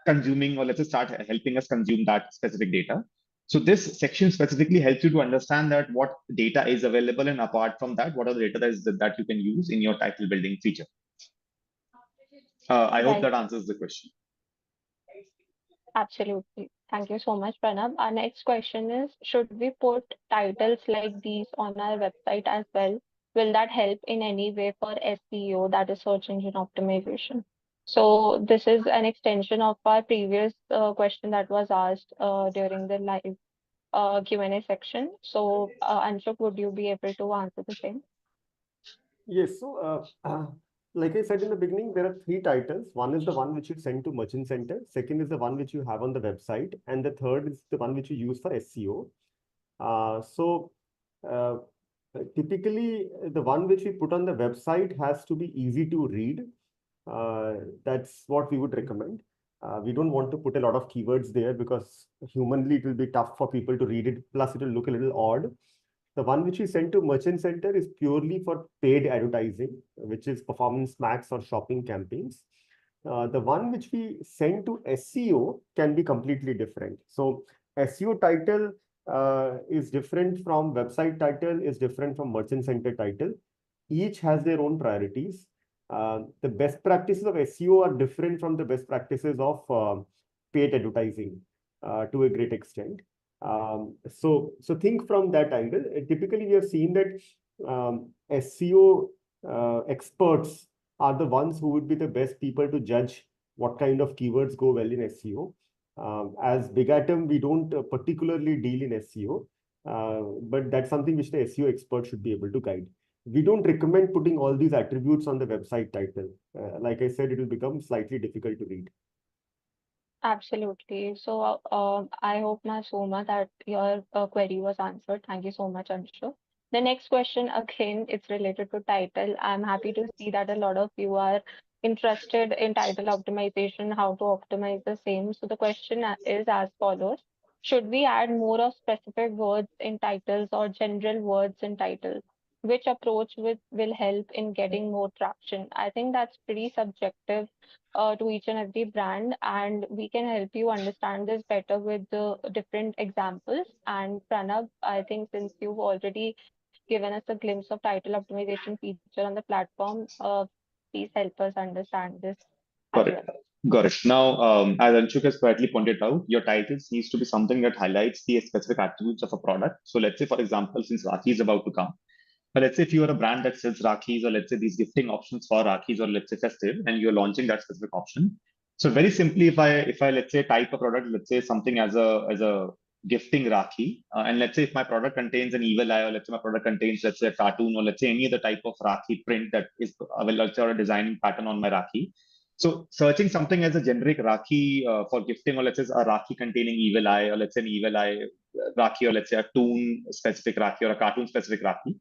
consuming or let's say start helping us consume that specific data. So this section specifically helps you to understand that what data is available, and apart from that, what are the data that you can use in your title building feature. I hope Right. that answers the question. Absolutely. Thank you so much, Pranav. Our next question is, should we put titles like these on our website as well? Will that help in any way for SEO, that is search engine optimization? So this is an extension of our previous question that was asked during the live Q&A section. So Anshuk, would you be able to answer the same? Yes. So, like I said in the beginning, there are three titles. One is the one which you send to Merchant Center. Second is the one which you have on the website. And the third is the one which you use for SEO. So, uh, typically, the one which we put on the website has to be easy to read. That's what we would recommend. We don't want to put a lot of keywords there because humanly it will be tough for people to read it. Plus, it will look a little odd. The one which we send to Merchant Center is purely for paid advertising, which is performance max or shopping campaigns. The one which we send to SEO can be completely different. So SEO title is different from website title, is different from Merchant Center title. Each has their own priorities. The best practices of SEO are different from the best practices of paid advertising to a great extent. So think from that angle. Typically, we have seen that SEO experts are the ones who would be the best people to judge what kind of keywords go well in SEO. As BigAtom, we don't particularly deal in SEO, but that's something which the SEO expert should be able to guide. We don't recommend putting all these attributes on the website title. Like I said, it will become slightly difficult to read. Absolutely. So I hope, my Soma, that your query was answered. Thank you so much, Anshu. The next question, again, it's related to title. I'm happy to see that a lot of you are interested in title optimization, how to optimize the same. So the question is as follows. Should we add more of specific words in titles or general words in titles? Which approach will help in getting more traction? I think that's pretty subjective to each and every brand, and we can help you understand this better with the different examples. And Pranav, I think since you've already given us a glimpse of title optimization feature on the platform, please help us understand this as Correct. well. Got it. Now, as Anshuk has correctly pointed out, your titles needs to be something that highlights the specific attributes of a product. So let's say, for example, since Rakhi is about to come, but let's say if you are a brand that sells Rakhis or let's say these gifting options for Rakhis or let's say Festive, and you're launching that specific option. So very simply, if I let's say type a product, let's say something as a gifting Rakhi, and let's say if my product contains an evil eye, or let's say my product contains let's say a cartoon, or let's say any other type of Rakhi print that is let's say or a design pattern on my Rakhi. So searching something as a generic Rakhi for gifting, or let's say a Rakhi containing evil eye, or let's say an evil eye Rakhi, or let's say a toon specific Rakhi or a cartoon specific Rakhi.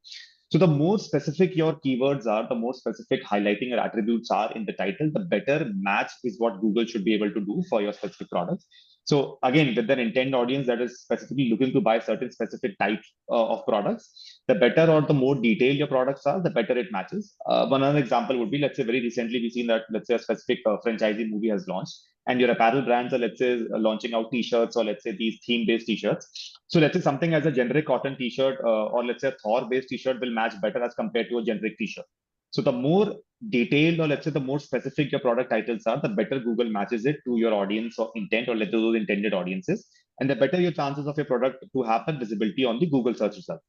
So the more specific your keywords are, the more specific highlighting or attributes are in the title, the better match is what Google should be able to do for your specific products. So again, with an intent audience that is specifically looking to buy certain specific types of products, the better or the more detailed your products are, the better it matches. One other example would be, let's say very recently we've seen that, let's say a specific franchisee movie has launched and your apparel brands are, let's say, launching out t-shirts or let's say these theme-based t-shirts. So let's say something as a generic cotton t-shirt or let's say a Thor-based t-shirt will match better as compared to a generic t-shirt. So the more detailed or let's say the more specific your product titles are, the better Google matches it to your audience or intent or let's say those intended audiences, and the better your chances of your product to have that visibility on the Google search result.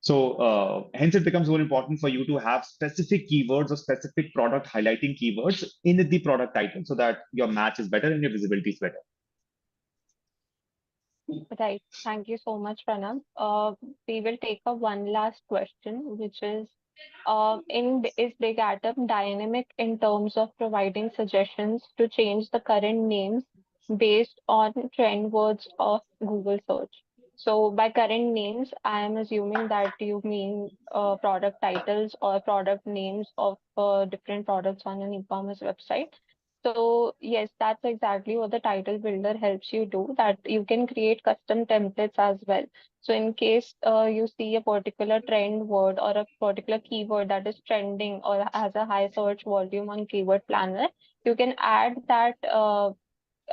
So hence it becomes more important for you to have specific keywords or specific product highlighting keywords in the product title so that your match is better and your visibility is better. Right. Thank you so much, Pranav. We will take a one last question, which is, is Big Atom dynamic in terms of providing suggestions to change the current names based on trend words of Google search? So by current names, I am assuming that you mean product titles or product names of different products on an e-commerce website. So yes, that's exactly what the title builder helps you do, that you can create custom templates as well. So in case you see a particular trend word or a particular keyword that is trending or has a high search volume on Keyword Planner, you can add that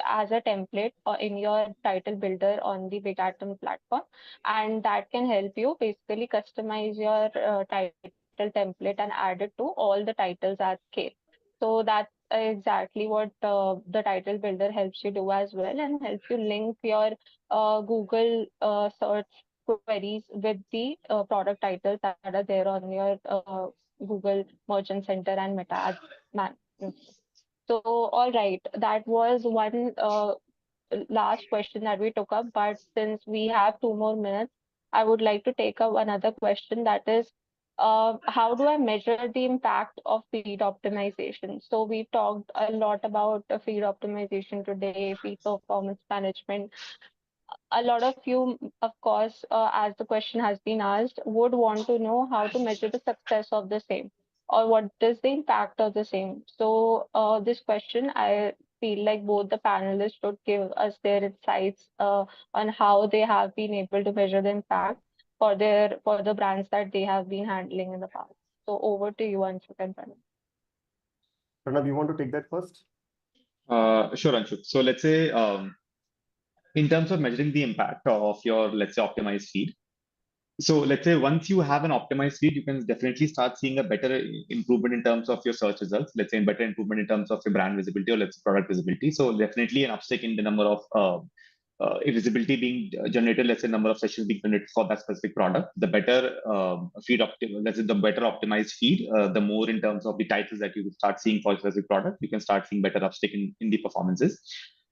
as a template in your title builder on the Big Atom platform, and that can help you basically customize your title template and add it to all the titles at scale. So that's exactly what the title builder helps you do as well, and help you link your Google search queries with the product titles that are there on your Google Merchant Center and Meta Ads man. So, all right, that was one last question that we took up, but since we have 2 more minutes, I would like to take up another question, that is, how do I measure the impact of feed optimization? So we've talked a lot about feed optimization today, feed performance management. A lot of you, of course, as the question has been asked, would want to know how to measure the success of the same, or what is the impact of the same. So, this question, I feel like both the panelists should give us their insights on how they have been able to measure the impact for the brands that they have been handling in the past. So, over to you, Anshul and Pranav. Pranav, you want to take that first? Sure, Anshul. So let's say in terms of measuring the impact of your, let's say, optimized feed. So let's say once you have an optimized feed, you can definitely start seeing a better improvement in terms of your search results. Let's say a better improvement in terms of your brand visibility or let's say product visibility. So definitely an uptick in the number of visibility being generated, let's say number of sessions being generated for that specific product. The better let's say the better optimized feed, the more in terms of the titles that you will start seeing for a specific product, you can start seeing better uptick in the performances.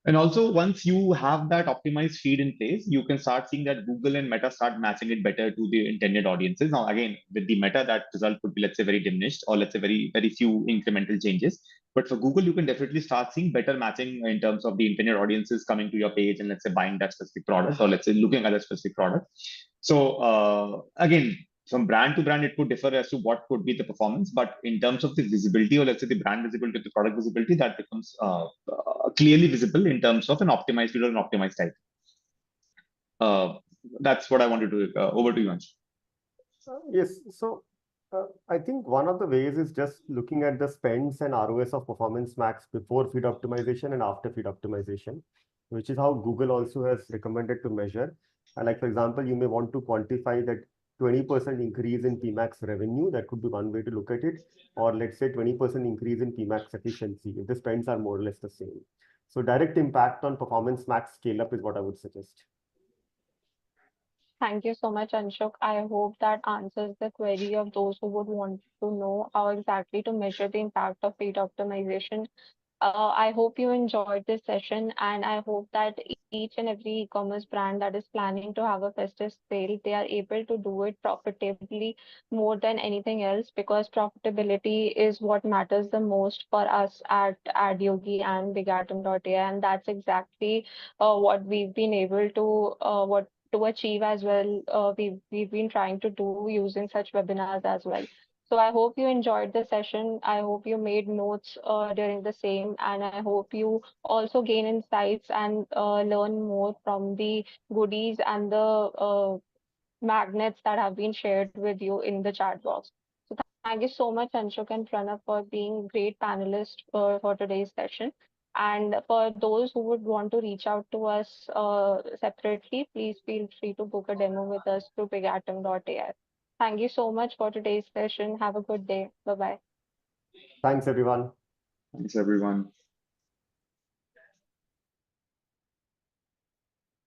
And also, once you have that optimized feed in place, you can start seeing that Google and Meta start matching it better to the intended audiences. Now, again, with the Meta, that result would be, let's say, very diminished or let's say very few incremental changes. But for Google, you can definitely start seeing better matching in terms of the intended audiences coming to your page and let's say buying that specific product or let's say looking at that specific product. So again, from brand to brand, it could differ as to what could be the performance. But in terms of the visibility or let's say the brand visibility, the product visibility, that becomes clearly visible in terms of an optimized feed or an optimized type. That's what I wanted to over to you, Ansh. Yes. So I think one of the ways is just looking at the spends and ROS of Performance Max before feed optimization and after feed optimization, which is how Google also has recommended to measure. And like, for example, you may want to quantify that 20% increase in PMAX revenue. That could be one way to look at it. Or let's say 20% increase in PMAX efficiency if the spends are more or less the same. So direct impact on Performance Max scale up is what I would suggest. Thank you so much, Anshuk. I hope that answers the query of those who would want to know how exactly to measure the impact of feed optimization. I hope you enjoyed this session, and I hope that each and every e-commerce brand that is planning to have a festive sale, they are able to do it profitably more than anything else, because profitability is what matters the most for us at AdYogi and BigAtom.ai, and that's exactly what we've been able to what to achieve as well. We've been trying to do using such webinars as well. So I hope you enjoyed the session. I hope you made notes during the same, and I hope you also gain insights and learn more from the goodies and the magnets that have been shared with you in the chat box. So thank you so much, Anshuk and Pranav, for being great panelists for today's session. And for those who would want to reach out to us separately, please feel free to book a demo with us through BigAtom.ai. Thank you so much for today's session. Have a good day. Bye bye. Thanks, everyone. Thanks, everyone.